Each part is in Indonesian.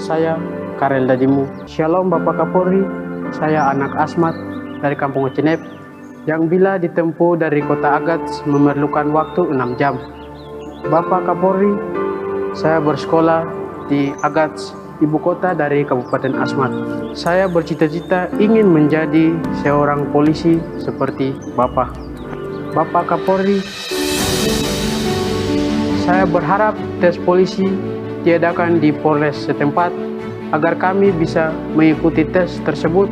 Saya Karel Dadimu. Shalom Bapak Kapolri, saya anak Asmat dari Kampung Ocenep yang bila ditempuh dari kota Agats memerlukan waktu 6 jam. Bapak Kapolri, saya bersekolah di Agats, ibu kota dari Kabupaten Asmat. Saya bercita-cita ingin menjadi seorang polisi seperti Bapak. Bapak Kapolri, saya berharap tes polisi diadakan di Polres setempat agar kami bisa mengikuti tes tersebut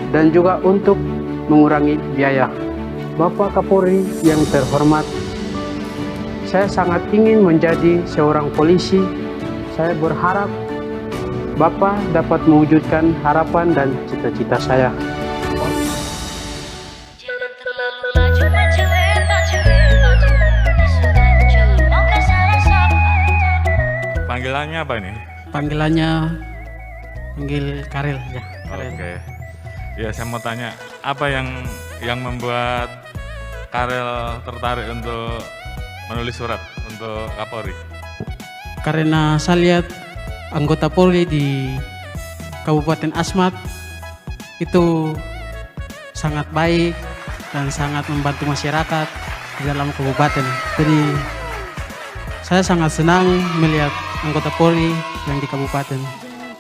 dan juga untuk mengurangi biaya. Bapak Kapolri yang terhormat, saya sangat ingin menjadi seorang polisi. Saya berharap Bapak dapat mewujudkan harapan dan cita-cita saya. Jangan terlalu laju maju, maukah salah sapa? Panggilannya apa ini? Panggilannya panggil Karel ya. Karel. Oke. Ya, saya mau tanya, apa yang membuat Karel tertarik untuk menulis surat untuk Kapolri? Karena saya lihat anggota Polri di Kabupaten Asmat itu sangat baik dan sangat membantu masyarakat di dalam kabupaten. Jadi saya sangat senang melihat anggota Polri yang di kabupaten.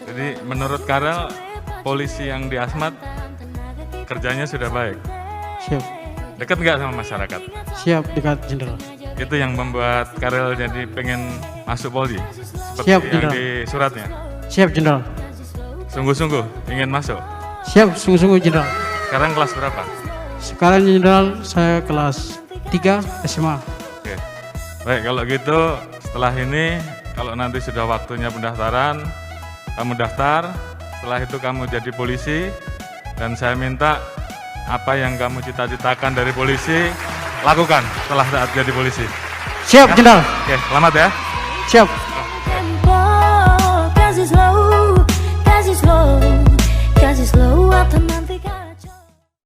Jadi menurut Karel, polisi yang di Asmat kerjanya sudah baik. Siap, Dekat nggak sama masyarakat? siap dekat Jenderal. Itu yang membuat Karel jadi pengen masuk Polri? Seperti Siap, yang Jenderal. di suratnya? Siap Jenderal. Sungguh-sungguh ingin masuk? Siap sungguh-sungguh Jenderal. Sekarang kelas berapa? Sekarang Jenderal saya kelas 3 SMA. Oke. Baik, kalau gitu setelah ini, kalau nanti sudah waktunya pendaftaran, kamu daftar, setelah itu kamu jadi polisi, dan saya minta apa yang kamu cita-citakan dari polisi, lakukan setelah saat jadi polisi. Siap Jenderal. Oke, selamat ya. Siap.